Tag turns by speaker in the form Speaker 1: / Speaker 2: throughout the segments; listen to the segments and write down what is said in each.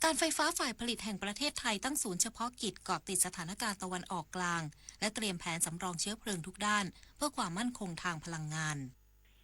Speaker 1: การไฟฟ้าฝ่ายผลิตแห่งประเทศไทยตั้งศูนย์เฉพาะกิจเกาะติดสถานการณ์ตะวันออกกลางและเตรียมแผนสำรองเชื้อเพลิงทุกด้านเพื่อความมั่นคงทางพลังงาน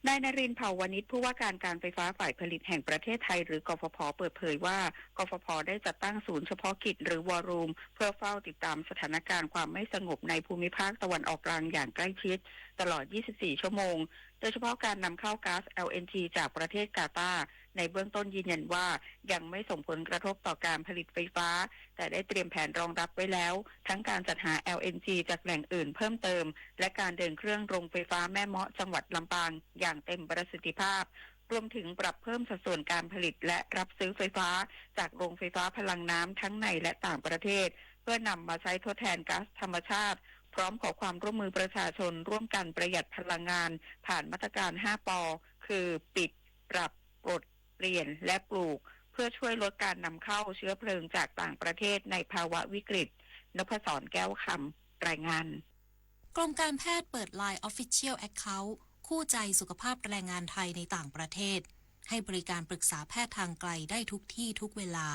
Speaker 2: นายนรินทร์ เผ่าวณิชผู้ว่าการไฟฟ้าฝ่ายผลิตแห่งประเทศไทยหรือกฟผ.เปิดเผยว่ากฟผ.ได้จัดตั้งศูนย์เฉพาะกิจหรือวอรูมเพื่อเฝ้าติดตามสถานการณ์ความไม่สงบในภูมิภาคตะวันออกกลางอย่างใกล้ชิดตลอด 24 ชั่วโมงโดยเฉพาะการนำเข้าก๊าซ LNG จากประเทศกาตาร์ในเบื้องต้นยืนยันว่ายังไม่ส่งผลกระทบต่อการผลิตไฟฟ้าแต่ได้เตรียมแผนรองรับไว้แล้วทั้งการจัดหา LNG จากแหล่งอื่นเพิ่มเติมและการเดินเครื่องโรงไฟฟ้าแม่เมาะจังหวัดลำปางอย่างเต็มประสิทธิภาพรวมถึงปรับเพิ่มสัดส่วนการผลิตและรับซื้อไฟฟ้าจากโรงไฟฟ้าพลังน้ำทั้งในและต่างประเทศเพื่อนำมาใช้ทดแทนก๊าซธรรมชาติพร้อมขอความร่วมมือประชาชนร่วมกันประหยัดพลังงานผ่านมาตรการ 5 ป.คือปิดปรับปลดเปลี่ยนและปลูกเพื่อช่วยลดการนำเข้าเชื้อเพลิงจากต่างประเทศในภาวะวิกฤตนพศร แก้วคำรายงาน
Speaker 1: กรมการแพทย์เปิด LINE Official Account คู่ใจสุขภาพแรงงานไทยในต่างประเทศให้บริการปรึกษาแพทย์ทางไกลได้ทุกที่ทุกเวลา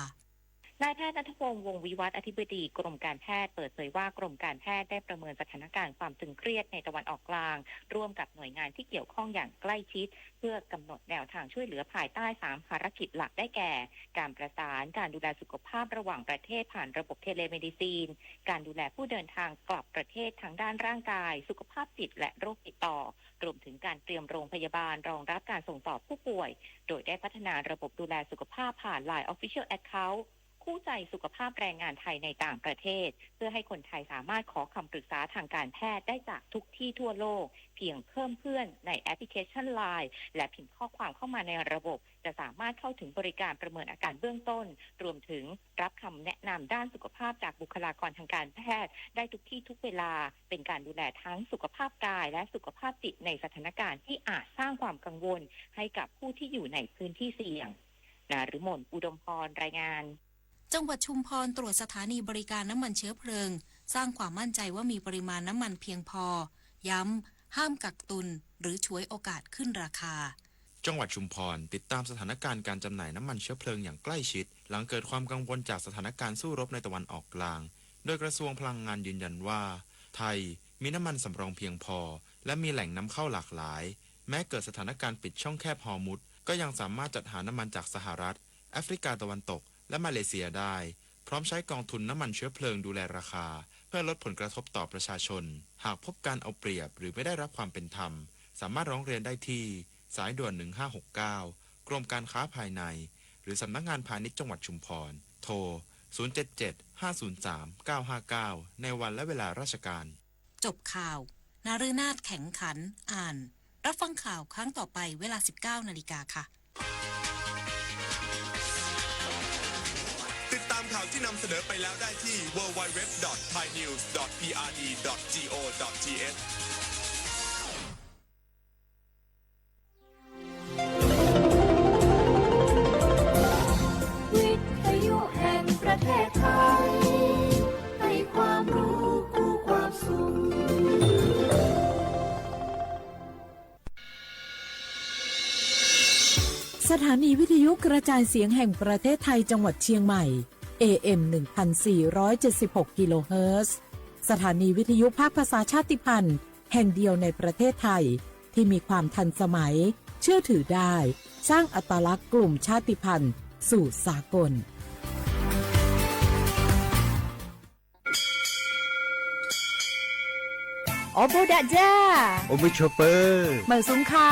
Speaker 1: น
Speaker 3: ายแพทย์ณัฐพงษ์ วงศ์วิวัฒน์อธิบดีกรมการแพทย์เปิดเผยว่ากรมการแพทย์ได้ประเมินสถานการณ์ความตึงเครียดในตะวันออกกลางร่วมกับหน่วยงานที่เกี่ยวข้องอย่างใกล้ชิดเพื่อกำหนดแนวทางช่วยเหลือภายใต้3ภารกิจหลักได้แก่การประสานการดูแลสุขภาพระหว่างประเทศผ่านระบบเทเลเมดิซีนการดูแลผู้เดินทางกลับประเทศทางด้านร่างกายสุขภาพจิตและโรคติดต่อรวมถึงการเตรียมโรงพยาบาลรองรับการส่งต่อผู้ป่วยโดยได้พัฒนาระบบดูแลสุขภาพผ่าน LINE Official Accountคู่ใจสุขภาพแรงงานไทยในต่างประเทศเพื่อให้คนไทยสามารถขอคำปรึกษาทางการแพทย์ได้จากทุกที่ทั่วโลกเพียงเพิ่มเพื่อนในแอปพลิเคชัน LINE และพิมพ์ข้อความเข้ามาในระบบจะสามารถเข้าถึงบริการประเมินอาการเบื้องต้นรวมถึงรับคำแนะนำด้านสุขภาพจากบุคลากรทางการแพทย์ได้ทุกที่ทุกเวลาเป็นการดูแลทั้งสุขภาพกายและสุขภาพจิตในสถานการณ์ที่อาจสร้างความกังวลให้กับผู้ที่อยู่ในพื้นที่เสี่ยงนฤมล อุดมพรรายงาน
Speaker 1: จังหวัดชุมพรตรวจสถานีบริการน้ำมันเชื้อเพลิงสร้างความมั่นใจว่ามีปริมาณน้ำมันเพียงพอย้ำห้ามกักตุนหรือฉวยโอกาสขึ้นราคา
Speaker 4: จังหวัดชุมพรติดตามสถานการณ์การจำหน่ายน้ำมันเชื้อเพลิงอย่างใกล้ชิดหลังเกิดความกังวลจากสถานการณ์สู้รบในตะวันออกกลางโดยกระทรวงพลังงานยืนยันว่าไทยมีน้ำมันสำรองเพียงพอและมีแหล่งนำเข้าหลากหลายแม้เกิดสถานการณ์ปิดช่องแคบฮอร์มุซก็ยังสามารถจัดหาน้ำมันจากสหรัฐแอฟริกาตะวันตกและมาเลเซียได้พร้อมใช้กองทุนน้ำมันเชื้อเพลิงดูแลราคาเพื่อลดผลกระทบต่อประชาชนหากพบการเอาเปรียบหรือไม่ได้รับความเป็นธรรมสามารถร้องเรียนได้ที่สายด่วน1569กรมการค้าภายในหรือสำนักงานพาณิชย์จังหวัดชุมพรโทร077-503-959ในวันและเวลาราชการ
Speaker 1: จบข่าวนฤนาถแข็งขันอ่านรับฟังข่าวครั้งต่อไปเวลา 19:00 น.ค่ะ
Speaker 5: ติดตามข่าวที่นำเสนอไปแล้วได้ที่ www.thainews.prd.go.th
Speaker 6: วิทยุแห่งประเทศไทยให้ความรู้คู่ความสุข
Speaker 7: สถานีวิทยุกระจายเสียงแห่งประเทศไทยจังหวัดเชียงใหม่ AM 1476 กิโลเฮิรตซ์สถานีวิทยุภาคภาษาชาติพันธุ์แห่งเดียวในประเทศไทยที่มีความทันสมัยเชื่อถือได้สร้างอัตลักษณ์กลุ่มชาติพันธุ์สู่สากล
Speaker 8: โอโบดาจ้า
Speaker 9: โอบิชเปอร์
Speaker 8: เหมือซุงคา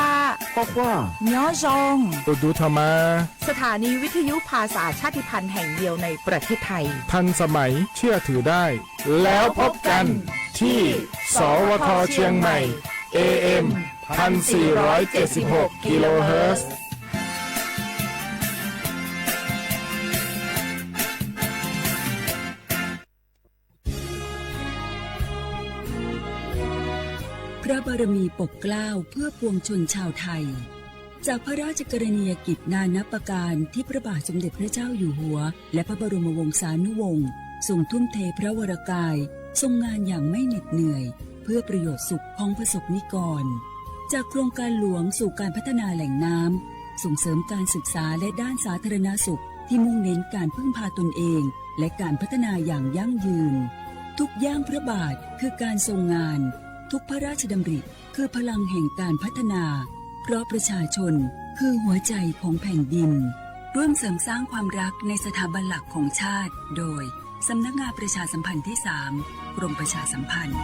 Speaker 9: บอกว่า
Speaker 8: ย้อจง
Speaker 9: ตัวดูธรรมา
Speaker 8: สถานีวิทยุภาษาชาติพันธุ์แห่งเดียวในประเทศไทย
Speaker 9: ทันสมัยเชื่อถือได้แล้วพบกันที่สวทเชียงใหม่ AM 1476 กิโลเฮิรตซ์
Speaker 10: พระบารมีปกเกล้าเพื่อปวงชนชาวไทยจากพระราชกรณียกิจนานับประการที่พระบาทสมเด็จพระเจ้าอยู่หัวและพระบรมวงศานุวงศ์ทรงทุ่มเทพระวรกายทรงงานอย่างไม่เหน็ดเหนื่อยเพื่อประโยชน์สุขของประสบนิกรจากโครงการหลวงสู่การพัฒนาแหล่งน้ำส่งเสริมการศึกษาและด้านสาธารณสุข ที่มุ่งเน้นการพึ่งพาตนเองและการพัฒนาอย่างยั่งยืนทุกย่างพระบาทคือการทรงงานทุกพระราชดำริคือพลังแห่งการพัฒนาเพราะประชาชนคือหัวใจของแผ่นดินร่วมเสริมสร้างความรักในสถาบันหลักของชาติโดยสำนักงานประชาสัมพันธ์ที่ 3 กรมประชาสัมพันธ์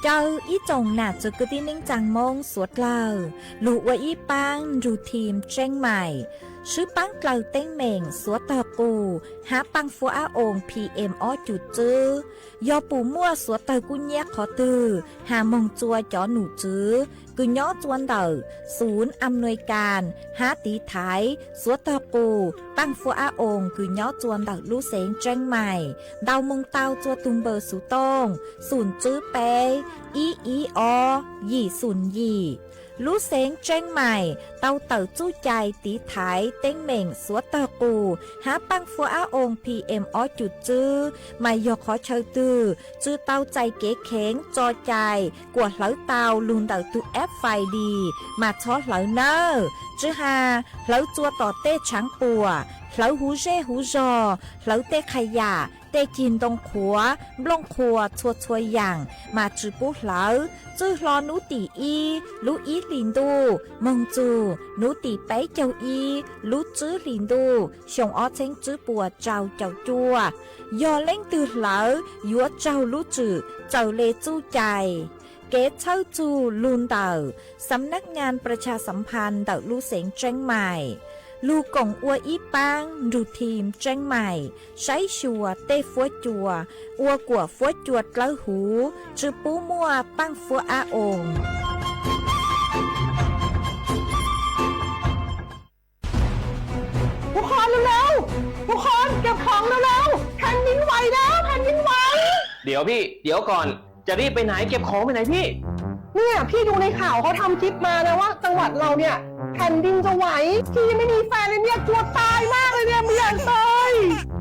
Speaker 11: เจ้าอีจงหนาจุกตินิ่งจังมงสวดเล่าลูว่าอีปังรูทีมเจ้งใหม่ชื่อปังเกลาเต้งเหม่งสวดตะกูหาปังฟัวอาองพีเอ็มอจุดจื้อยอปูมั่วสวดตะกุญแยกขอตือหามงจัวจอหนูจื้อกุญย้อจวนเดอศูนย์อำนวยการหาตีไทยสวดตะกูปังฟัวอาองกุญย้อจวนเดอลูเสงเจ้งใหม่ดาวมงเตาจัวตุงเบอร์สุตงศูนย์จื้อเปอีอยี่ศูนย์ยี่ลูเสงเจ้งใหม่เตาเต๋อจู้ใจตีไถเต้งเหม่งสวดตะกูหาปังฟัวอาองพีเอ็มอจุดจื้อไม่ยอขอเชยตือจื้อเตาใจเก๋เข็งจอใจกวดเหลาเตาลุนเต๋อตุแอปไฟดีมาช้อเหลาเนอจื้อหาเหลาจัวต่อเต้ช้างปัวเหลาหูเร่หูจอเหลาเต้ขยะเต้กินตรงขัวบลงขัวชัวอย่างมาจื้อปุ๊เหลาจื้อรอนูตีอีลูอีลินดูมงจูนูตีไปเจ้าอีลูจื้อลินดูชงอ้อเช้งจื้อปัวเจ้าจัวยอเล่งตือเหลายัวเจ้าลูจื้อเจ้าเลจู้ใจเกตเช่าจูลุนเต่าสำนักงานประชาสัมพันธ์เต่าลูเสงเจ้งใหม่ลูกงอัวอีปังรูทีมเจ้งใหม่ใช้ชัวเต้ฟัวจัวอัวกัวฟัวจวดเล้าหูจือปูมัวปังฟัวอาอง
Speaker 8: ทุกคนเร็วๆทุกคนเก็บของเร็วๆแผ่นดินไหวแล้วแผ่นดินไหว
Speaker 12: เดี๋ยวพี่เดี๋ยวก่อนจะรีบไปไหนเก็บของไปไหนพี่
Speaker 8: เนี่ยพี่ดูในข่าวเขาทำคลิปมานะว่าจังหวัดเราเนี่ยแผ่นดินจะไหวพี่ยังไม่มีแฟนเลยเนี่ยกลัวตายมากเลยเนี่ยไม่อยากตาย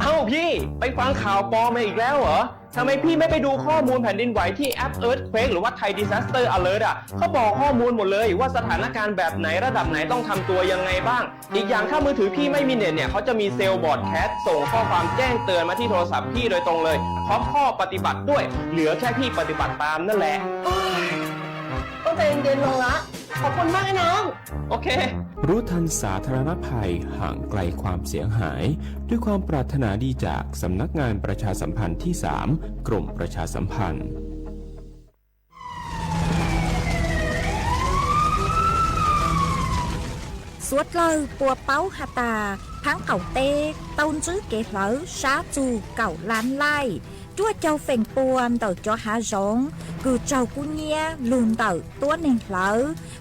Speaker 12: เอ้าพี่ไปฟังข่าวปลอมมาอีกแล้วเหรอทำไมพี่ไม่ไปดูข้อมูลแผ่นดินไหวที่แอป Earthquake หรือว่า Thai Disaster Alert อ่ะเขาบอกข้อมูลหมดเลยว่าสถานการณ์แบบไหนระดับไหนต้องทำตัวยังไงบ้างอีกอย่างถ้ามือถือพี่ไม่มีเน็ตเนี่ยเขาจะมีเซลล์บอร์ดแคสต์ส่งข้อความแจ้งเตือนมาที่โทรศัพท์พี่โดยตรงเลยพร้อมข้อปฏิบัติด้วยเหลือแค่พี่ปฏิบัติตามนั่นแหละ
Speaker 8: ก็ใจเย็นๆลงละขอบคุณมากไอ้น้อง
Speaker 12: โอเค
Speaker 9: รู้ทันสาธารณภัยห่างไกลความเสียหายด้วยความปรารถนาดีจากสำนักงานประชาสัมพันธ์ที่ 3 กรมประชาสัมพันธ์
Speaker 11: สวดเลยปัวเป้าหาตาพังเก่าเต้ต้นจื้อเก๋เหลอช้าจูเก่าล้านไล่จั่วเจ้าเฝ่งปวนเต่าจอหาร้องคือเจ้ากุญเนียลุนเต่าตัวหนึ่งเหลอ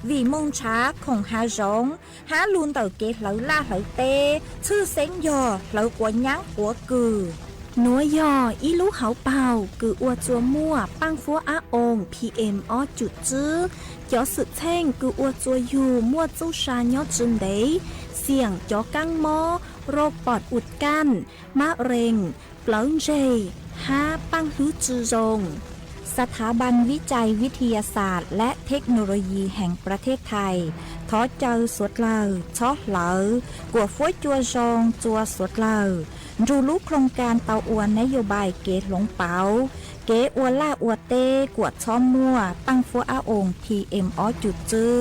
Speaker 11: vì môngช้าของหาร้องหาลุนเต่าเก๋เหลอล่าเหลอเต้ชื่อเซ็งยอเหลอกว่ายั้งหัวกือหนัวยออีลูเขาเป่าคืออวจัวมั่วปังฟัวอาองพีเอ็มอจุดจื้อจอสุดแท่งคืออวจัวอยู่มั่วจู้ชายอจึงเดเสี่ยงจอกังมอโรคปอดอุดกั้นมะเร็งเปล่าเจหาปังฮือจือรงสถาบันวิจัยวิทยาศาสตร์และเทคโนโลยีแห่งประเทศไทยท้อเจอสวดเลอช้อเหลอกวฟ้วยจัวจงจัวสวดเลอดูรู้โครงการเตาอวนนโยบายเกตหลงเปาเกอวนล่าอวเต้กวดช้อมมั่วปังฟัวอาองพีเอ็มอจุดจื้อ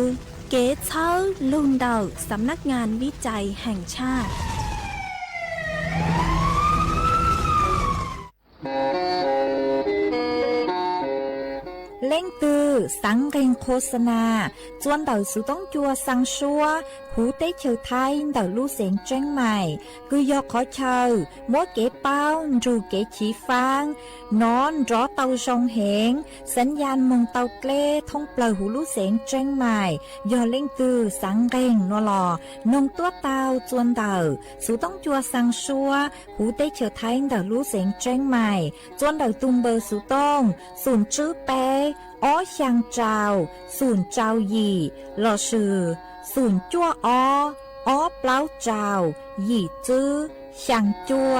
Speaker 11: เกตเช้าลุนเดาสำนักงานวิจัยแห่งชาติเล่งตือสังเริงโฆษณาจวนเต่าสุต้องจัวสังชัวหูเต้เชอไทยเต่าลู่เสียงเจ้งใหม่คือยอขอเชอมัวเก๋เป้ารูเก๋ฉีฟางนอนรอเต่าชงเหงสัญญาณมงเต่าเกล้ท่องเปล่าหูลู่เสียงเจ้งใหม่ยอเล่งตือสังเริงนัวหลอนงตัวเต่าจวนเต่าสุต้องจัวสังชัวหูเต้เชอไทยเต่าลู่เสียงเจ้งใหม่จวนเต่าตุงเบอร์สุต้องศูนย์จื้อเป้อ้อช่างเจ้าศูนย์เจ้าหยี่หล่อชื่อศูนย์จั่วอ้อเปล่าเจ้าหยี่จื้อช่างจั่ว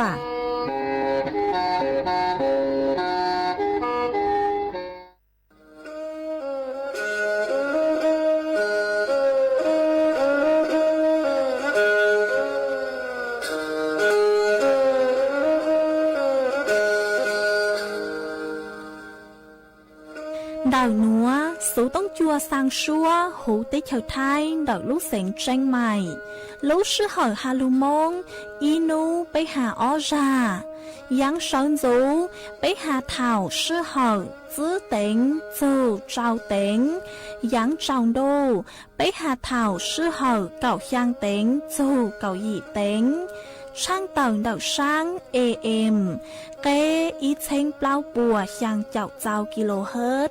Speaker 11: đào núa số tông chua sang xua hú tế chào thai đào lúc sánh tranh mày lúc sư hỏi hà lù mông inu bây hà ó ra yang sơn dấu bây hà thảo sư hỏi giữ tính dù trao tính yang trào đô bây hà thảo sư hỏi cậu giang tính dù cậu dị tính sang tầng đậu sáng AM kế ý chênh bao bùa sang chậu chào kHz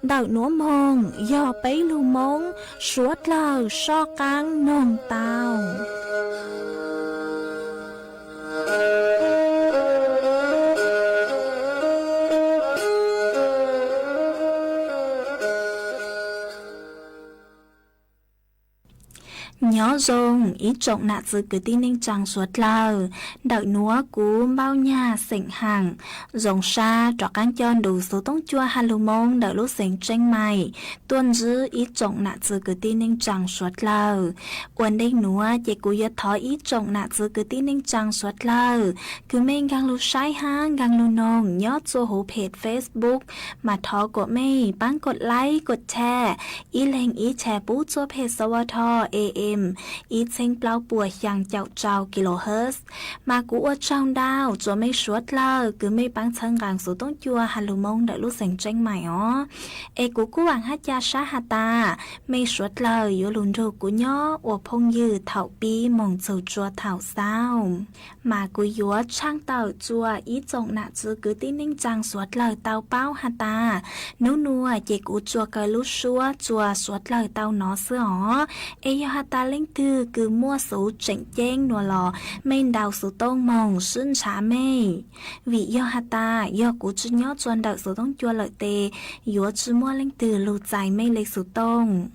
Speaker 11: đậu núa mông do bấy lưu mông suốt lờ so căng nồng tàu nhớ dùng ý trọng nạ dự cứ tin ninh chẳng suốt lờ đợi núa cú bao nhà sỉnh hàng dòng xa trọ cán chọn đủ số tông chua hà lù mông đợi lúc sỉnh tranh mày tuân dư ý trọng nạ dự cứ tin ninh chẳng suốt lờ quần đinh núa chỉ cú yết thói ý trọng nạ dự cứ tin ninh chẳng suốt lờ cứ mình gang lù sai ha gang lù nông nhớ cho hữu page Facebook mà thó của mày bánกดไลค์กดแชร์ý lên ýแชร์ปูcho page สวท AM ý chênh bao bùa yang chào chào kHz mà cú ở trong đào cho mấy suốt lờ cứ mấy bán thân gàng số tông chua hà lù mông đợi lúc sành tranh mày ó cú hoàng hát cha sát hà ta mấy suốt lờ yếu lùn rô cú nhó ở phong dư thảo bi mong dầu chua thảo sao mà cú yếu trang tàu chua ý trọng nạ chứ cứ tin ninh chàng suốt lờ tao bao hà ta nấu nua chỉ cú chua cờ lúc xua chua suốt lờ tao nó xưa ó yêu hà ta lên từ cứ mua số chỉnh chén nùa lò men đào số tông mong xuân trả mê vì do hà ta do cú chú nhớ chuan đợi số tông chua lợi tê yếu chú mua lên từ lù dài mê lấy số tông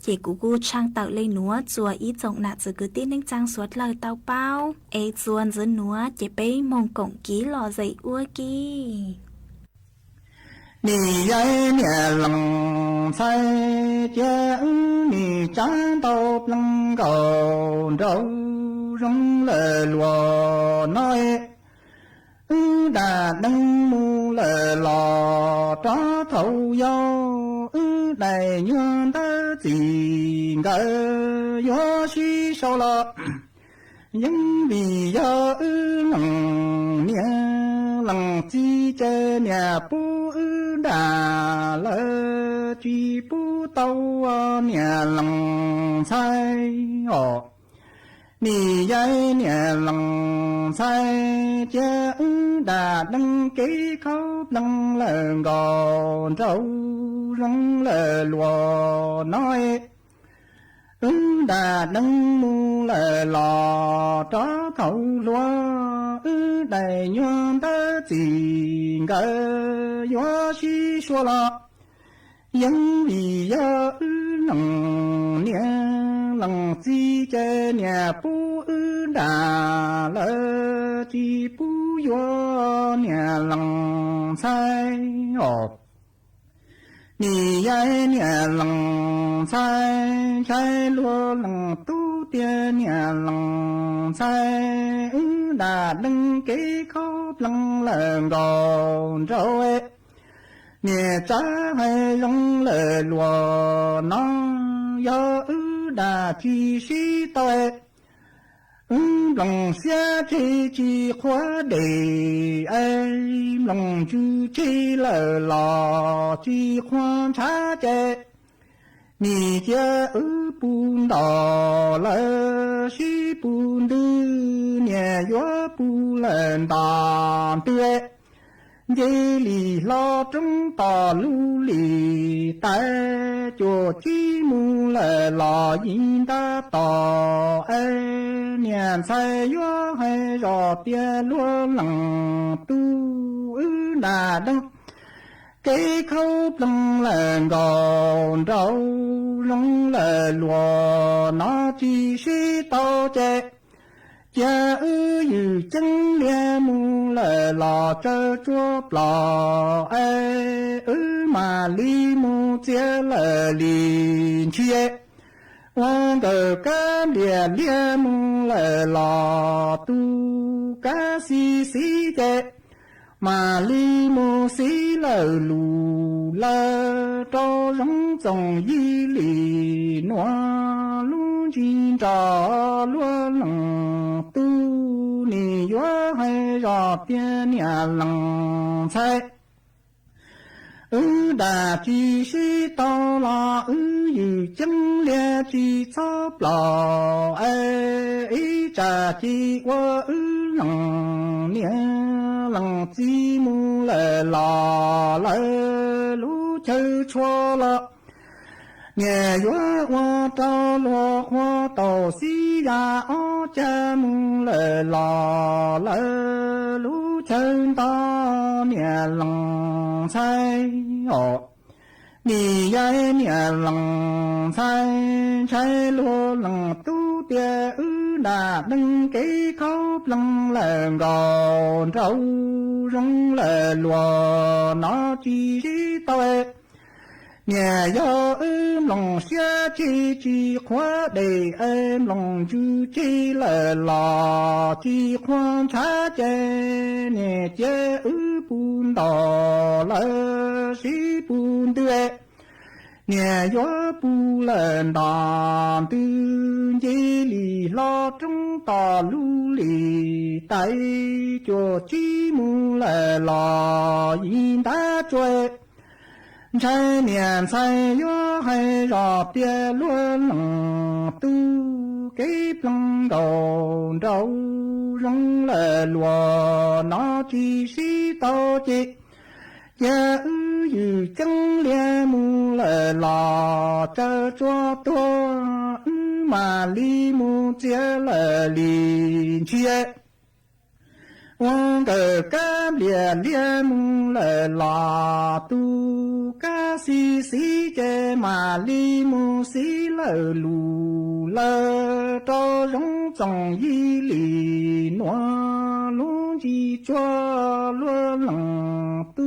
Speaker 11: chỉ cú trang tạo lên núa chùa ý trọng nạ rồi cứ tin ninh trang suốt lời tao bao chuan dưới núa chỉ bấy mong cổng ký lò dậy ua kì
Speaker 13: nì dây nè lòng say chén nì chán tàu lăng cầu râu rong lờ lùa nói đà đăng mu lờ lò tró thâu dâu đầy nhon ta chỉ ngờ gió suy sâu lọ nhưng vì do lòng nia lòng chi chê nhà pu đà lơ chi pu tàu nhà lòng say nì dây nhà lòng say chê đà đăng ký khâu đăng lờ gò râu rong lờ lùa nói đà đăng mu lờ lò tró thâu lúa đầy nhon ta chỉ ngờ gió suy xua lọ nhưng vì do lòng nia lòng chi chê nhà pu đà lơ chi pu gió nhà lòng say nì dây nhà lòng say say lúa lòng tu tia nhà lòng say đà đăng ký khâu lăng lờ gò rồi nè cha hay lăng lờ lùa nó do đà chi si tôi lòng xe chi khóa đề ai lòng chư chi lờ lò chi khoan cha chê nì chê bùn đỏ lờ si bùn đư nè gió bù lần tàn tươi dây lì lo trong tò lưu lì tay chùa chi mù lờ lò nhìn ta tò ê nhàn say gió hay rò tia lúa lằng tu đà đăng cây khâu lăng lờ gòn râu lăng lờ lùa nó chi si tao chê cha ư chân lia mu lờ lò trơ chua lò ê mà li mu chia lờ lìn chia quan cờ cá lia mu lờ lò tu cá si chê mà li mô xí lờ lù lờ cho rong dòng y lì noa lu chi trò lúa lằng tu nì yuá hay rò tiên nhà lằng chạy đà chi sĩ tao là yu chân lia chi chóp lò ấy trà chi qua lằng nia lằng chi mu lệ lò lệ lú chơi chua lọ nhẹ yuá hoa trao lúa hoa tàu xí ya ó cha mu lệ lò lệ lú chơi ta nhẹ lằng say nì yai nhẹ lằng say lúa lằng tu tia đà đừng cái khóc lằng lệ gòn trâu rong lệ lúa nó chi tao nhà do em lòng xe chi khóa để em lòng chú chi là lò chi khoan thá chê nè chê bùn đỏ là xí bùn tươi nhà gió bù lên đàn tư chi lì lo trong tò lưu lì tay cho chi mu là lò yên ta chơi trái niệm say gió hay rọt tia luôn tu cái plong đầu trâu rong lệ lùa nó chi xí tao chi ya yu chân lia mu lệ lò cho tua mà li mu chia lệ li chia cái cá lia mu lệ lò tu cá xí chê mà li mu xí lệ lù lệ cho rong dòng y lì noa lu chi cho luôn lằng tu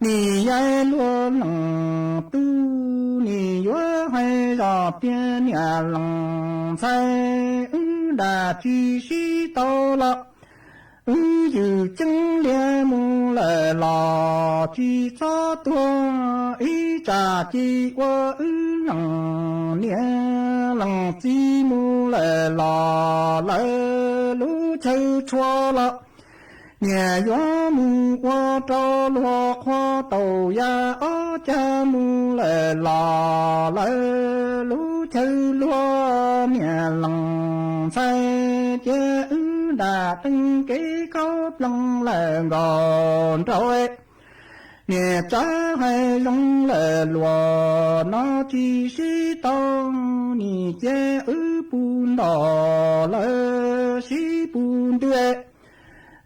Speaker 13: nì yai luôn lằng tu nì yuá hay rò tiên nhà lằng say đà chi xí tao lọ yu chân lia mu lệ lò chi cho tua ý trà chi qua lằng nia lằng chi mu lệ lò lệ lú chơi chua lọ nhà gió mu qua cho lúa hoa tàu ya ó cha mu lệ lò lệ lú chơi lúa nhà lằng say chê đà tinh cái khóc lăng lệ gòn trôi nhẹ trái hay lăng lệ lùa nó chi xí tao nì chê bùn đỏ lệ xí bùn tươi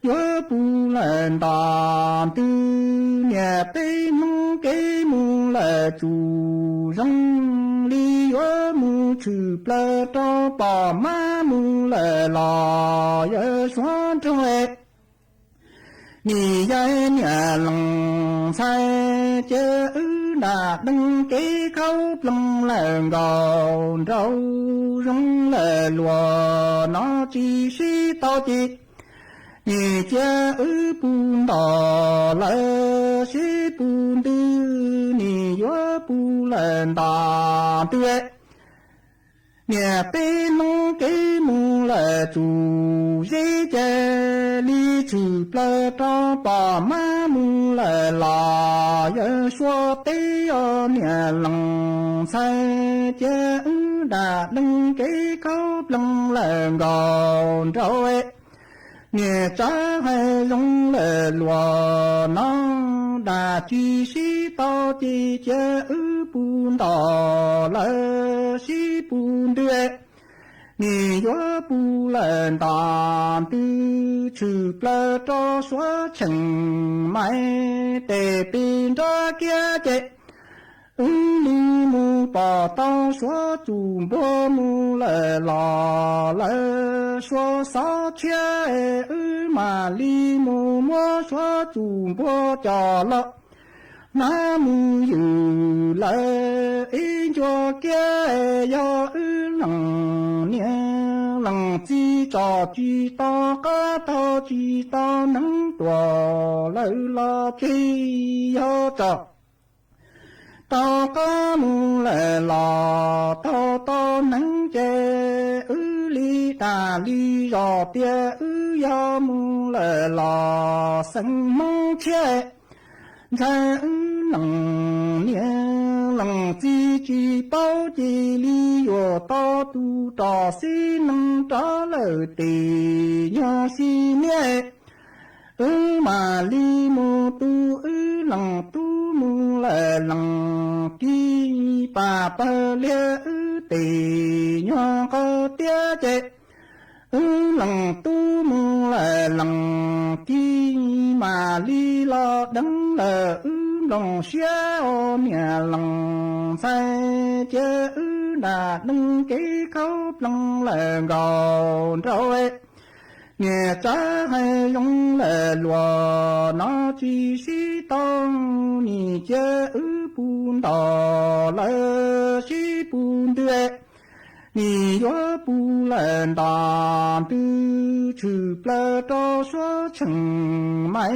Speaker 13: gió bù lên đàn tư nhẹ tê mong cái mu lệ chủ rong li gió mu chư plơ cho bỏ má mu lệ lò gió xoan trôi nì dây nhà lòng say chê đà đăng cái khóc lăng lệ gòn râu rong lệ lùa nó chi xí tao chi nì cha bùn đỏ lệ xí bùn tư nì gió bù lên đàn tươi nhà tê nông cái mu lệ chủ dễ chê li chư plơ cho bỏ má mu lệ lò yơ xua tê ở nhà lằng say chê đà đăng cái khóc lăng lệ gòn trôi nhẹ trái hay rong lệ lùa nó đà chi xí tao chi chê bùn đỏ lệ xí bùn tươi nì gió bù lên đàn tư trừ plơ cho xóa chừng mai tề pin ra kia chê li mu bỏ tao xóa chùm bố mu lệ lò lệ xóa sáu chia mà li mu mua xóa chùm bố cho lọ nam mu yu lệ in cho kia yo lằng nia lằng chỉ cho chỉ to cá to chỉ to nắng tua lời lo chỉ yo cho to cá mu lệ lò to nắng chê li ta li rò tia yo mu lệ lò sân mong chê人能年能自己保己里哟到都到西能到了地娘西面马里木都能都木来能地爸爸了地娘个爹姐能都木来能地马里了等了lòng xéo mẹ lòng say chớ đã nâng cái khóc lòng là gò rồi nghe cha hay lòng là lùa nó chỉ sĩ tông ni chớ bùn đỏ là sĩ bùn tuyệt ni yo bù lần đàn tư chữ plơ cho số chừng mai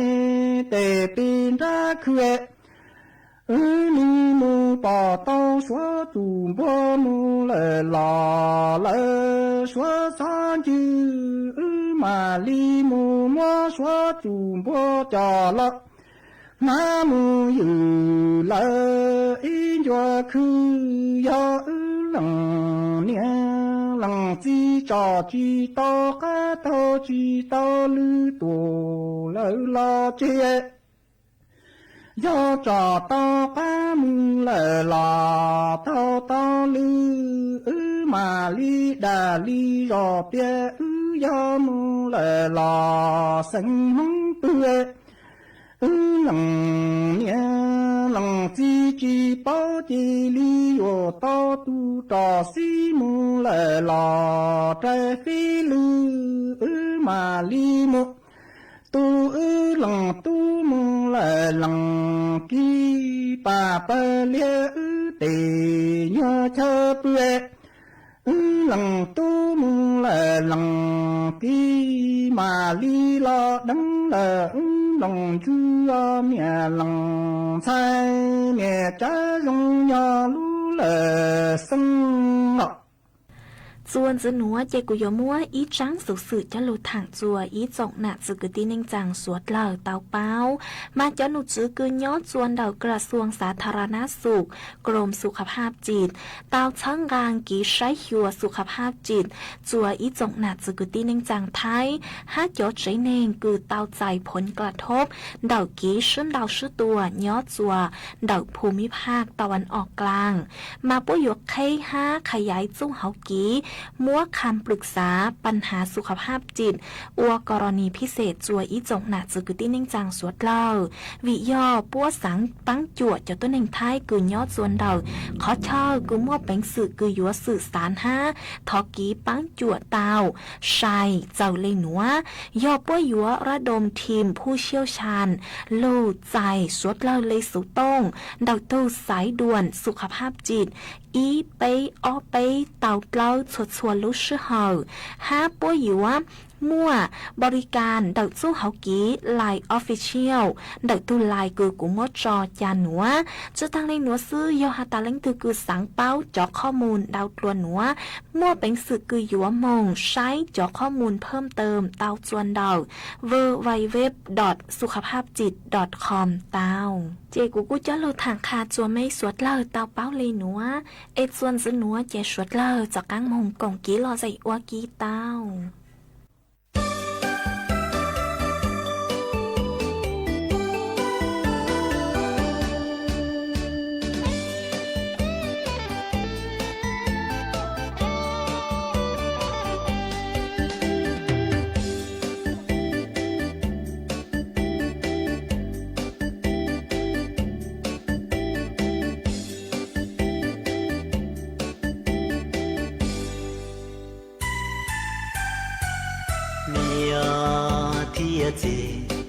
Speaker 13: để bên ra khuya ni mu bỏ tao số tù bố mu lệ lò lệ số san chữ mà li mu mua số tù bố cho lọ nam mu yu lệ in cho khư yo lòng niên lòng chi cho chi to cá to chi to lư tổ lỡ lo chê do cho to cá mu lỡ lò to lư mà li đà li rò bia do mu lỡ lò sân hông tươi lòng niên lòng chi bao chi li yo to tu trò si mu lệ lò trái phi lư mà li mu tu lòng tu mu lệ lòng ki pa pa lia tề nhớ chơ bue lòng tu mu lệ lòng ki mà li lo đắng lệ lòng chú mẹ lòng sai mẹ cha dùng nhỏ lú lệ sân ngọ
Speaker 11: ส่วนจะหนัวเจกุยมัวอีจังสุสื่อจะหลุดถังจัวอีจงหนักจืกตีนิงจังสวดเหล่าเตาเป้ามาเจ้าหนูจือกืนย้อนจวนเดากระทรวงสาธารณสุขกรมสุขภาพจิตเตาช่างกางกีใช้หัวสุขภาพจิตจัวอีจงหนักจืกตีนิงจังไทยฮัดยอดใจเนงคือเตาใจผลกระทบเดากีชื่นเดาชื่อตัวย้อนจัวเดาภูมิภาคตะวันออกกลางมาปุยกไข่ห้าขยายจุ้งเฮากีมัวคำปรึกษาปัญหาสุขภาพจิตอัวกรณีพิเศษจัวอีจงหนาจืกตีนิ่งจังสวดเล่าวิย่อปัวสังปังจวดเจ้าตัวหนึ่งไทยกือยอดส่วนเดาขอเช่ากูมัวแปงสื่อกือยัวสื่อสารห้าทอกีปังจวดเตาชัยเจ้าเลยหนัวย่อปัวยัวระดมทีมผู้เชี่ยวชาญลู่ใจสวดเล่าเลยสุต้งเดาตู้สายด่วนสุขภาพจิตอีไปออไปเต่าเกล้าชวนลุชื่อเฮาห้าปัวอยู่ว่ามั่วบริการเดาสู้เฮากีไลน์ออฟฟิเชียลเดาตู้ไลน์กูกูมดจอจานหนัวจะตั้งในหนัวซื้อยอฮาตาเล้งคือสังเป้าจอข้อมูลเดาตัวหนัวมั่วเป็นสื่อคืออยู่ว่ามงใช้จอข้อมูลเพิ่มเติมเตาจวนเดา www.sukhapapjit.com เตาเจกูจะโลทางคาจัวไม่สวดเล่าเตาเป้าเลยหนัวเอ็ดส่วนซื้อหนัวเจสวดเล่าจากกังมงกงกีรอใจอวกีเตา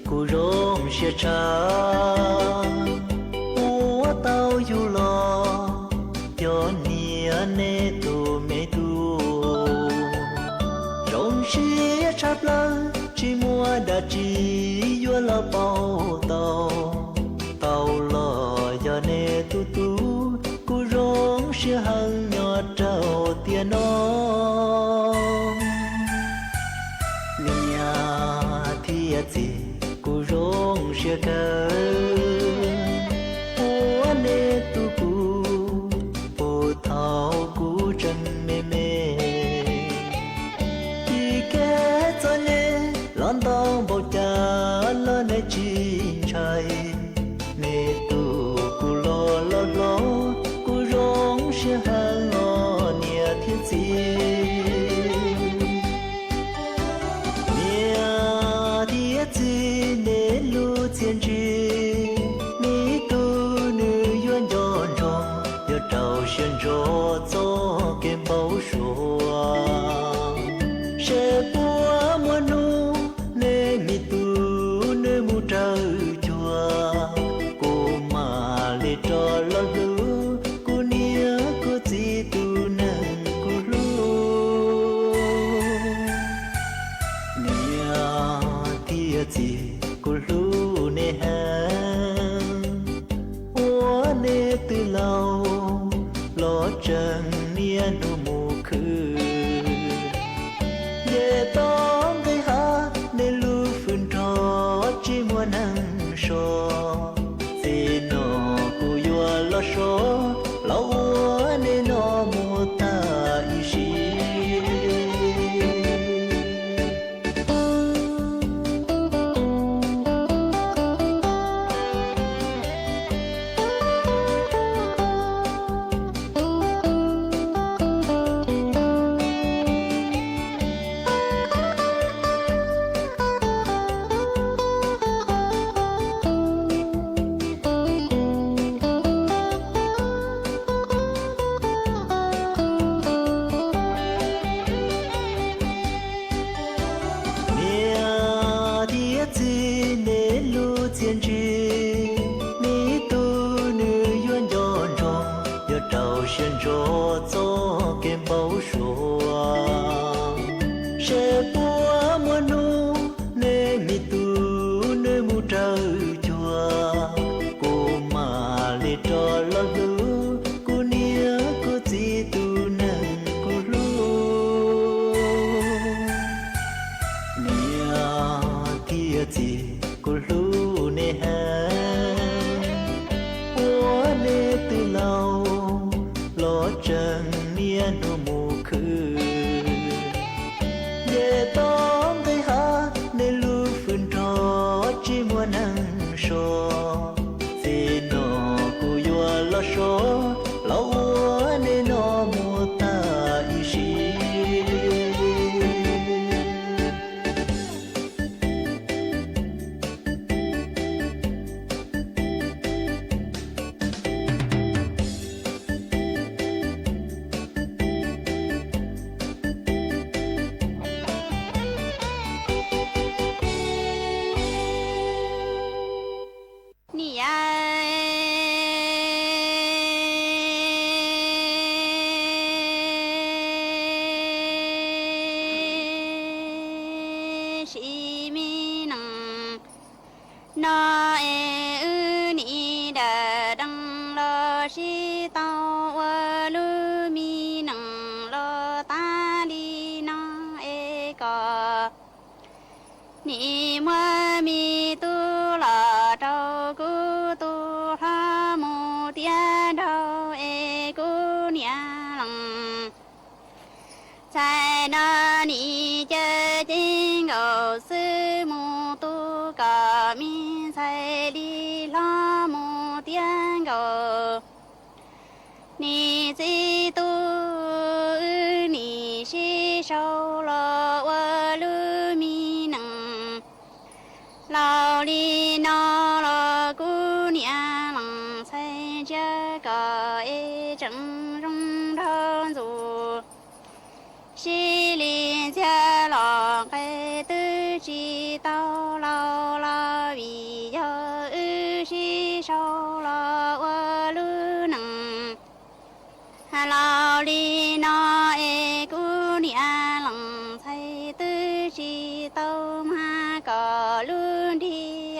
Speaker 14: กูร้องเสียชาหัวเต้าอยู่รอย้อนเนียเนตูเมตูร้อ lo bao tàu tàu lo cho nè tu tu cú rong sẽ hăng nhỏ trâu tiền non nhà thì gì cú rong sẽ cờ ô nè tu cú ô thao cú chân mê mê đi kế cho nè lon tông bầu cha lo nè chi chạy nè tu cú lo lo lo cú rong sẽ hăng ngõ nia thiết gì nè lu thiên chi mi tu nữ yuan yon rong yo trâu xiên rô cho kem bao xua sẽ bua mua nu nè mi tu nữ mu trâu chua cô mà lê trò lo lu cô nia cô chi tu nâng cô lu nia tia chi cô lu nè ha ô nè từ lâu lo chân nia nu mù khư ye tóm cái ha nè lu phun trò chỉ mua nắng so thì nó cô yo lo so lo ô nè nó mù ta y shi thiên chi mi tu nữ yuan yon rong yo trâu xiên rô cho kem bao xua sẽ bua mua nu nè mi tu nữ mu trâu chua cô mà lê trò lo lu cô nia cô chi tu nâng cô lu nia kia chi cô lu nè ha ô nè từ lâu lo chân nia nu mù khư ye tóm cái ha nè lu phun trò chỉ mua nắng so thì nó cô yo lo so lo ô nè nó mù ta y shi
Speaker 15: ni ma mi tu la trâu cu tu ha mu tia đâu e cu nia lăng sai na ni chơ chính ngô sư mu tu ca mi sai li la mu tia ngô ni chi tu ni shi sâu lo wa lu mi nang lao li no lo cu nia lăng sai cha ca e chẳng rong đơn dù xí li cha lo cái tư chi tao lao la vì do ư xí sâu lo wa lu nang lao li no e cu nia lăng sai tư chi tao ma ca lu đi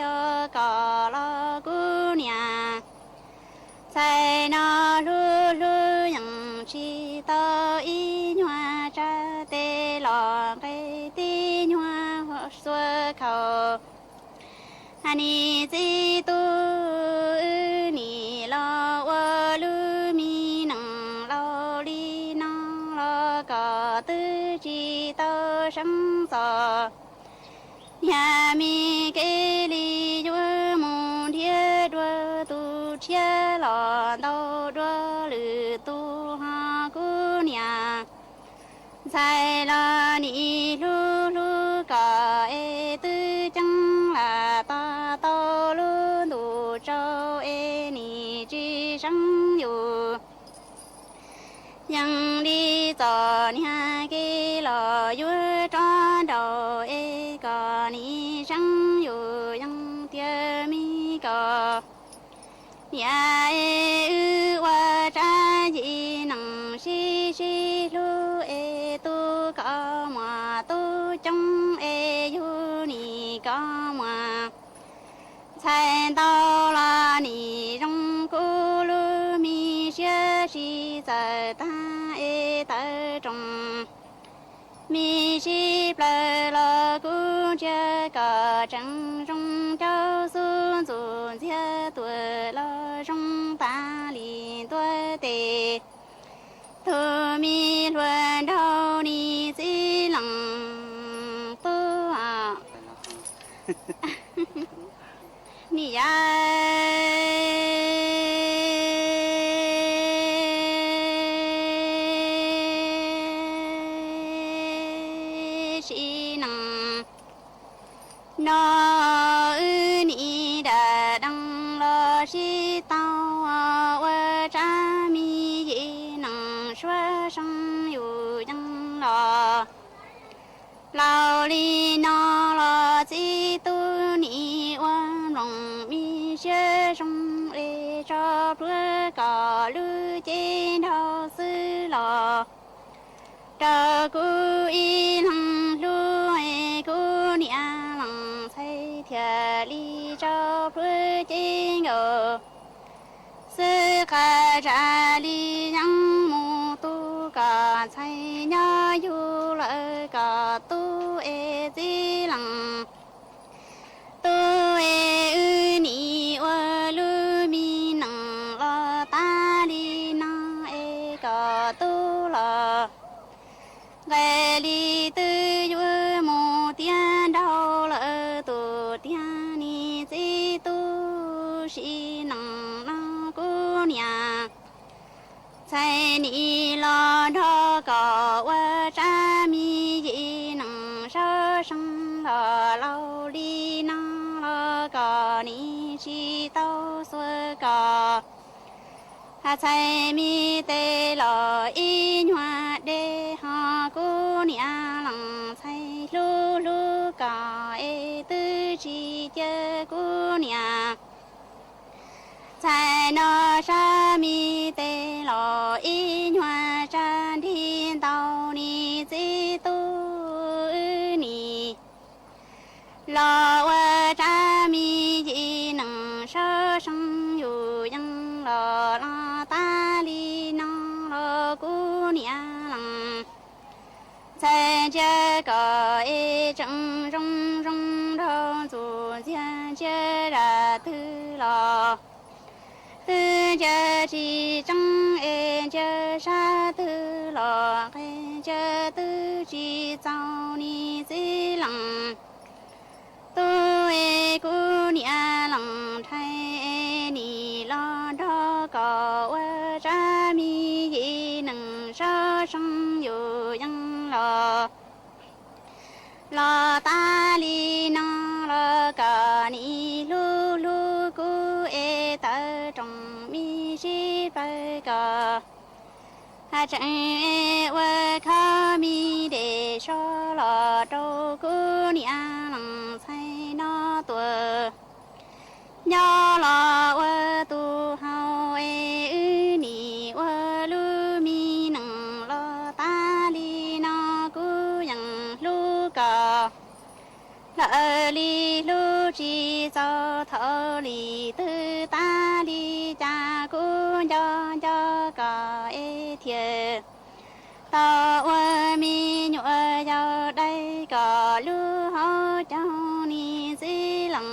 Speaker 15: ni di tu ni lo wa lu mi nang lo li nang lo có tư chi tao生走nhà mi kê li chúa môn thiên đua tu chia lò đâu đua lử tu ha cú nhà sai lo ni lu lu có e tư chẳng là ta tao lu tu châu e ni chi sang yu yang đi tò nhà kê lò chúa tròn đầu e có ni sang yu yang tia mi có nhà e ư wa cha ji nang si si lu e tu có mà tu trong e yu ni có mà sai tao la ni trong cu lu mi xia si za ta e ta trong mi si ple la cu chia cả trăng trong châu xuân xuân chia tuổi la trong ta li tuổi tề thu mi luân đâu ni di lăng tu à ni si năng nó ư ni đã đăng lo si tao wa cha mi yi năng xóa sang yu yang lo lao li nó lo chi tu ni wa lòng mi xie song e cho bữa có lu trên đầu sư lo trà cu y lăng lu e cu nia lăng say thiệt li cho bữa trên ngờ sư ca ra li yang mu tu ca say nhớ yu lợi ca tu e di lăng tu e ư ni wa lu mi nang lo ta li na e ca tu la gai li tư yu mu tiên đau lỡ tu tiên ni di tu si nang na cu nhà sai ni lo đó có wa cha mi yi nang sa sang lo lao li nang lo có ni chi tao xuôi có ha sai mi tê lo in hoa đê ha cô nia lăng sai lu lu có e tư chi chơ cô nia sai nó sa mi tê lo in hoa chan thiên tao ni di tu ni lo wa cha mi yi nang sa sang yu yang lo la ta li nang lo cu nia lăng sai chia có e trăng rong rong rong zu jian chia ra tư lo tư chia chi trăng e chia sa tư lo e chia tư chi zao ni di lăng tu e cu nia lăng thay e ni lo đó có wa cha mi yi nang sa sang yu yang lo lo ta li na lo ca ni lu lu cu e ta trong mi si phải ca ha chẳng e wa kha mi để cho lo đâu cu nia lăng sai nó tuổi nhớ lo wa tu hao e ư ni wa lu mi nang lo ta li na cu yang lu ca la li lu chi cho thọ li tư ta li cha cu cho ca e thiệt ta wa mi nhọ cho đây có lu ho cho ni di lăng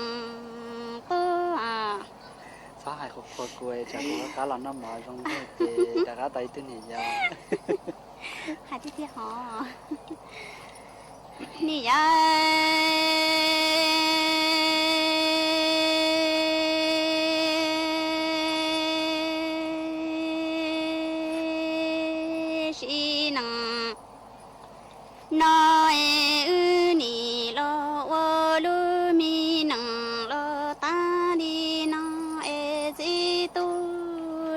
Speaker 16: có quê chả có cá là nó mở trong cái chả cá tay tên gì ra
Speaker 15: hai tí họ nì ya si nằng nói ư nì lo wo lu mi nằng lo ta đi nó e di tu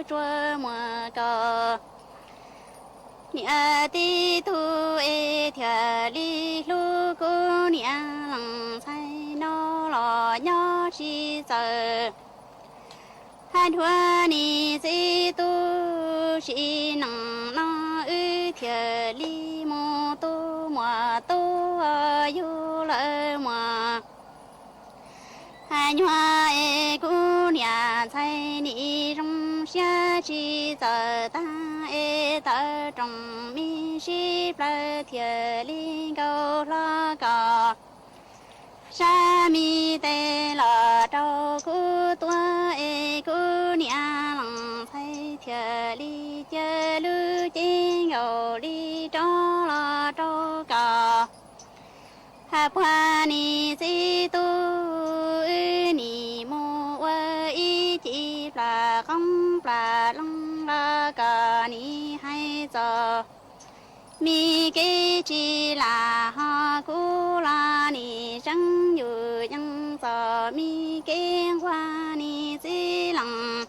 Speaker 15: chua mùa cờ nhà ti thu e thia li lu cô nhà lăng sai nó lo nhỏ chi giờ hai thua ni di tu chi nằng nó ư thia li mô tu mùa tu yu lỡ mùa hai hoa e cô nhà sai ni trong xa chi giờ ta e ta trong mi shi pla thia li câu la cò sa mi tê la trâu cô tua e cô nhà lăng sai thia li chơi lu chén gầu li trâu la trâu cò hà hoa ni si tu ni mô ơ y chỉ là không là lăng la cà ni hay giờ mi cái chỉ là ha cú la ni chẳng yu chẳng giờ mi cái hoa ni chỉ lăng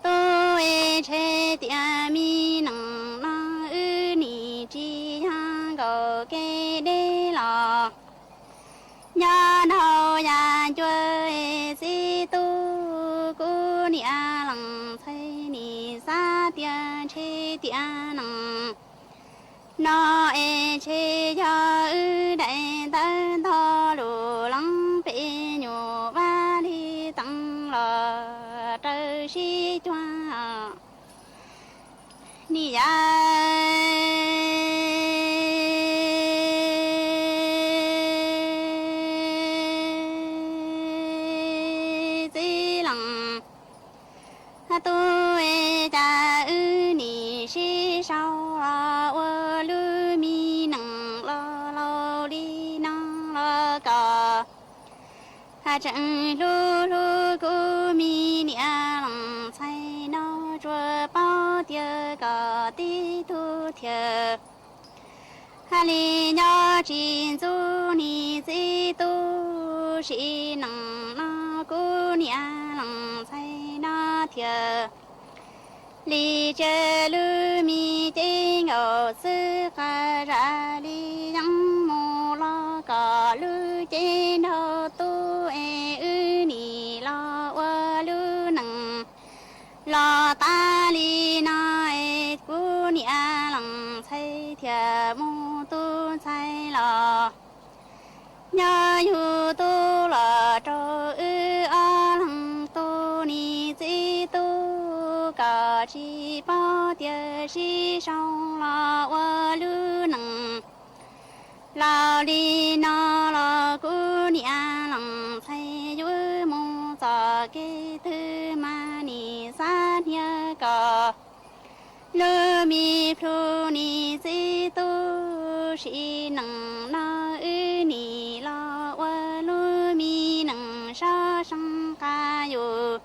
Speaker 15: tôi chế tia mi nằng na ni chỉ ha cầu cái đê lò nhà nào nhà chơi si tu cô nia lăng thấy ni sa tia chế tia nằng nó e chế cho ư đại tân thọ lù lăng bể nhủ ba đi tăng lò trời si choa ni ya tôi cha ư ni si sao la wo lu mi nang lo lo đi nang lo cò ha chẳng lu lu cô mi nia lăng say nó chua bao tia cò ti thu thiệt ha li nhỏ chín du ni di tu si nang na cô nia lăng say nó thiệt li chê lu mi tên ngô sư khá ra li yang mô lo cò lu chê nô tu e ư ni lo wa lu nang lo ta li na e cu ni a lăng say thia mô tu say lo nhớ yu tu lo trô ư a lăng tu ni di tu cà chi bao tia si sao la wa lu nang lao li na la cu ni a lăng say yu mô sa ke tư ma ni sa nhớ cà lu mi phu ni si tu si nang na ư ni la wa lu mi nang sa sang ca yu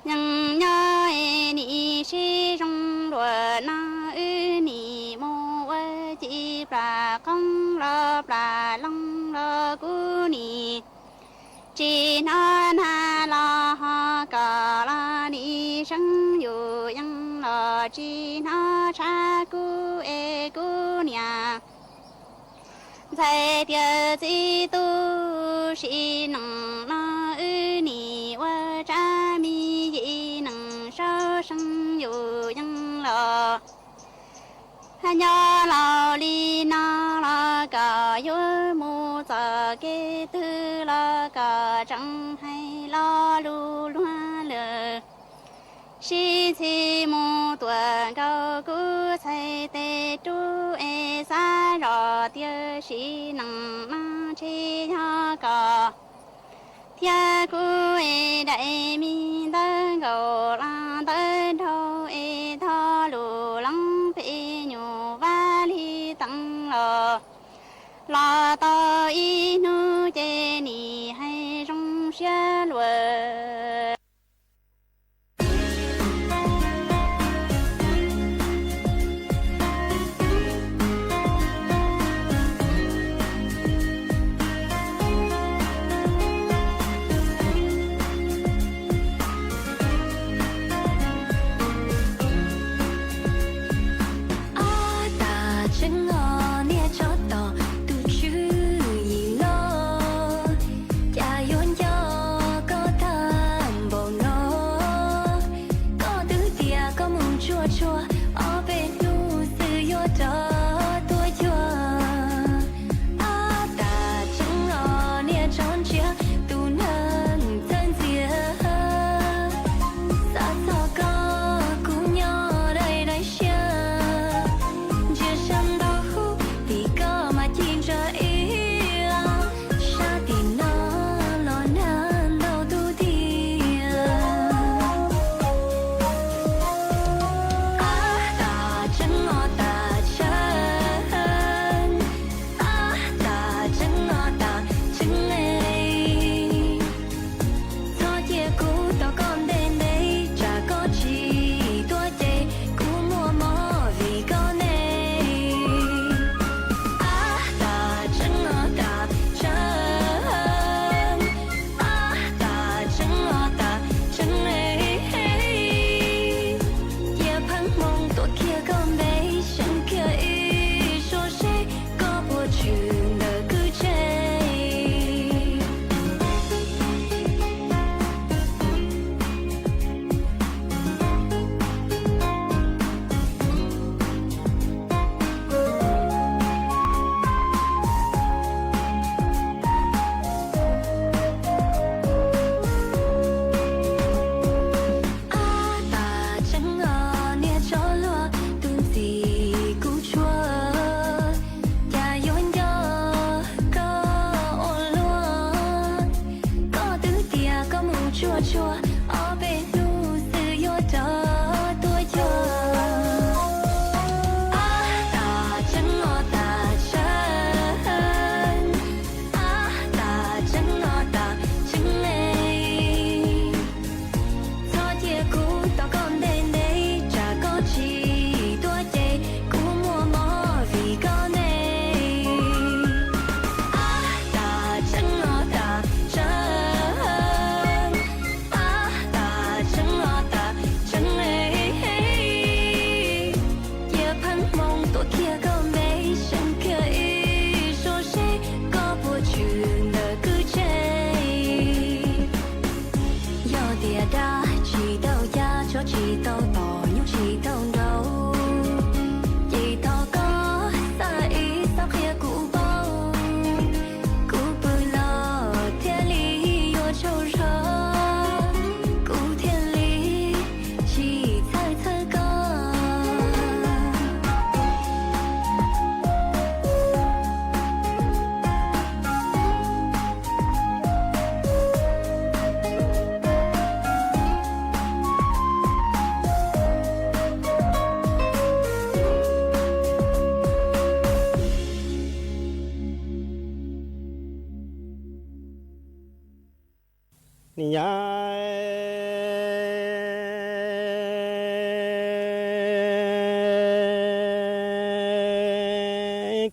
Speaker 15: nhưng nhớ ni si trong đùa na ư ni mô ơ chỉ là không lo là long lo cu ni chỉ na na la ha cả la ni sang yu yang lo chỉ na cha cu e cu nia sai tia si tu si nang na ư ni wa cha mi yi nang sao sang yu yang lo ha nhớ lo li na la cả yu mu sa ke tư la cả chẳng hay lo lu loa lờ si chi mu tuần cao cú sai tê tru e sa rò tia si nang na chi ha cả thia cú e đại mi ta lô la tới thô y thô lù lăng phi nhù va li tăng lô la to y nu chê ni hay trong xe lùa.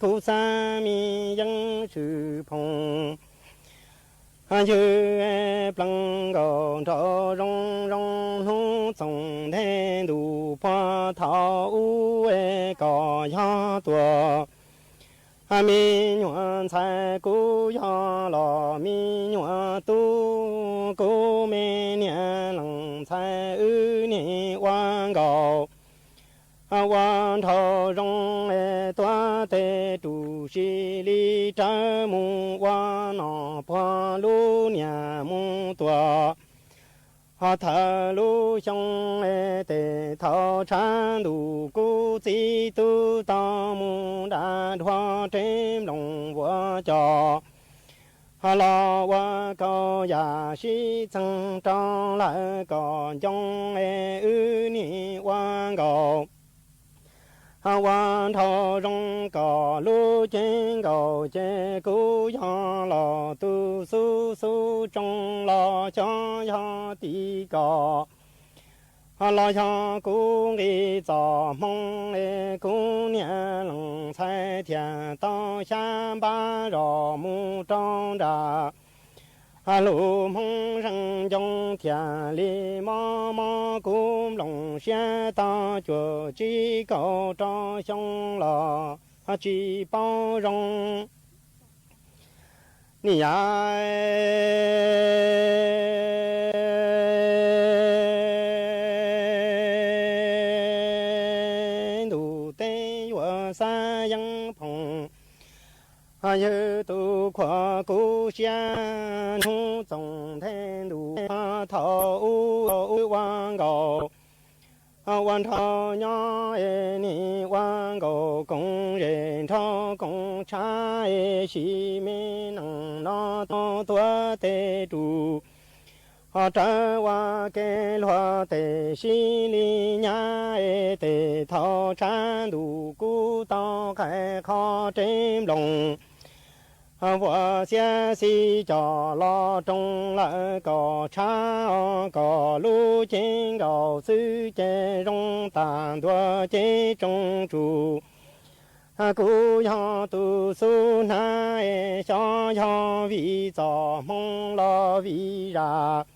Speaker 17: Cụ sa mi yang sư phong chư plăng gò trò rong rong hu song thế đủ pa thảo u cò ya tua mi nhuận sai cú ya lo mi nhuận tu cú mê niên lăng sai ư ni quan gò quan thọ rong toa tê tu si li cha mu quan nọ pa lu nhà mu tua thà lu xong tê thọ chan đủ cú chi tu ta mu đa hoa trên lòng vua cho 老我高呀西增长来高中哎二年完高。万头中高路经高街古阳老都苏苏中老乡呀地高。老乡姑给造梦嘞，姑娘龙彩天到山把绕木长着，路梦人中天里茫茫古龙山大脚几高照相了，几包容你呀。有都跨故乡，从总天路头弯高，弯头娘哎你弯高，工人朝工厂哎西面能拿到多得住，这话给落得心里娘哎得讨山路古道开靠真龙。我先是叫老中来高长高路经高水间容单多金中住，姑娘读书难想想为造梦老为啥。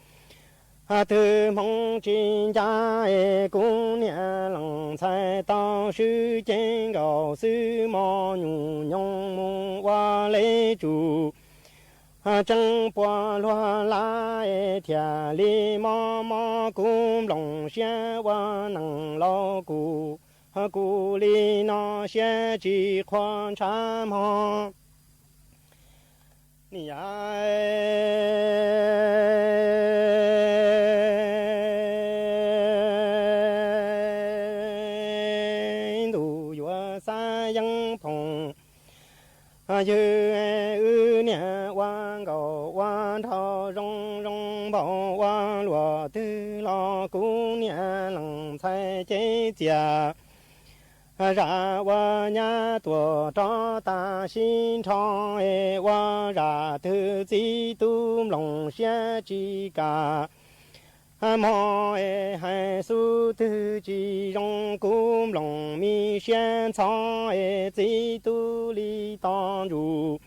Speaker 17: 都梦见家姑娘龙才当时间高水毛牛梦我来住，正波罗拉天里茫茫古龙山我能老古，古里那些几款茶梦你呀。有二年弯高弯头容容抱弯落的老姑娘龙彩姐姐，让我娘多长大心肠哎，我让头几都龙山几个。毛哎还苏头几容古龙米线草哎最多里当住，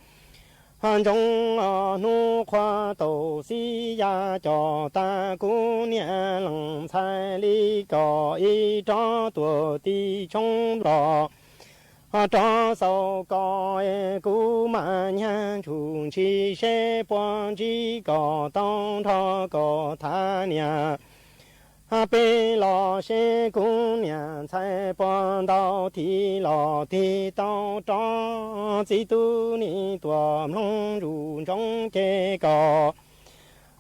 Speaker 17: 中怒花都西呀叫大姑娘龙彩里高一张多的穷老。张手高哎，姑满年春去山帮几高当朝高他娘，被老山姑娘才帮到地老地当张，最多你多龙入中间高。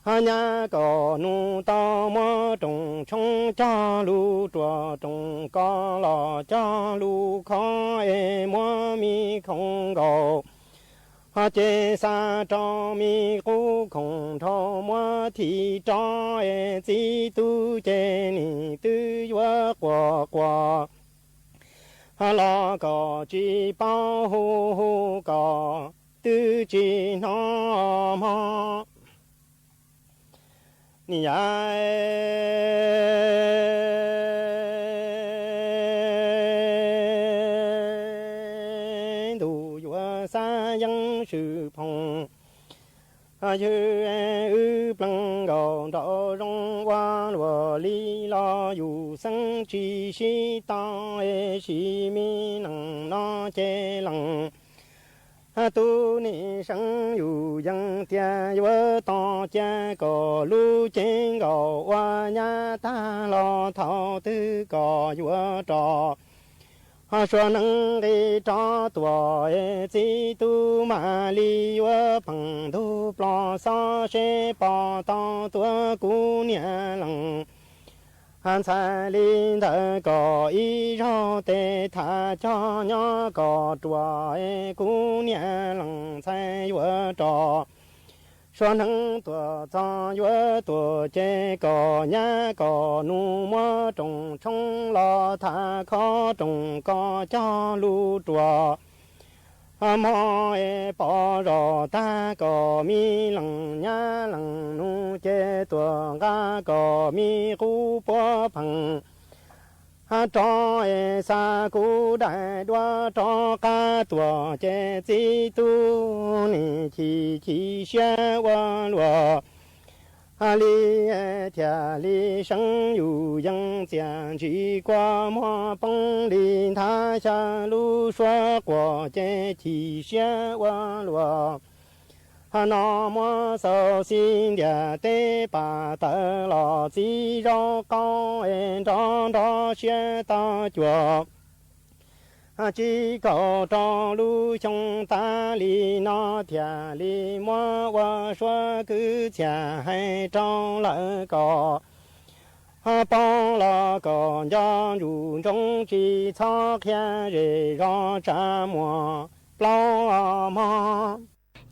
Speaker 17: 娘高怒到么中冲家路着中高老家路靠哎么咪空高，这三张咪糊空朝么提张哎最多见你都我呱呱，老高举保护高都知那么。你呀都有三样手碰，有二本高照容弯落里老有生气息当哎西米能拿接冷。多年生有人点我当家高路经高我娘大老头都高我找，说能给找多哎最多满里我碰头不上山把当多姑娘冷。彩林的高一绕的他家娘高着哎姑娘龙彩我着，说能多藏越多这个年个怒目中冲了他靠中高江路着。毛诶包着大个米冷呀冷怒这多个个米湖波棚。张诶三姑带多张个多这几度你起学我罗。里天里生有影见去过莫崩林他下路说过这提学我罗。那么手心的得把得了肌肉高人长到学到脚。几个朝路兄大里那天里莫我说个钱还长了高，帮了个家入中之草看人让什么不嘛。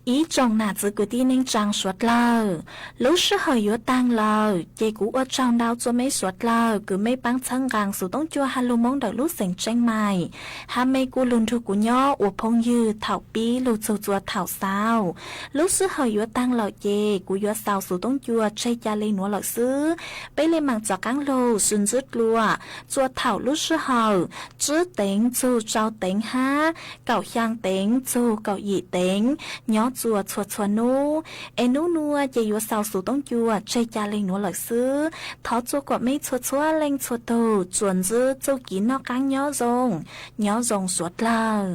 Speaker 11: ý trong nà giữ cứ đi nên trang suốt lờ lúc sư hơi yếu tăng lờ dây cũ ở trong đau cho mấy suốt lờ cứ mấy băng thân gàng sự tống chua hà lô mong đợi lúc sinh tranh mày hà mấy cú lùn thu của nhỏ ủa phong dư thảo bí lù chua chua thảo sao lúc sư hơi yếu tăng lờ dây cú yếu sao sự tống chua chơi cha lên núa lờ sư bây lên mạng cho cắn lô xuân rứt lùa chua thảo lúc sư hơi chứ tính chu trao tính ha cậu香tính chu cậu dị tính nhỏ chùa chùa chùa nu em nu nua chỉ yếu sao số đông chùa chơi cha lên núa lợi sư thọ chùa quả mấy chùa chùa lên chùa tù chuẩn dư châu kín nó căng nhỏ rồng suốt lờ.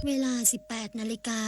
Speaker 18: เวลา 18 นาฬิกา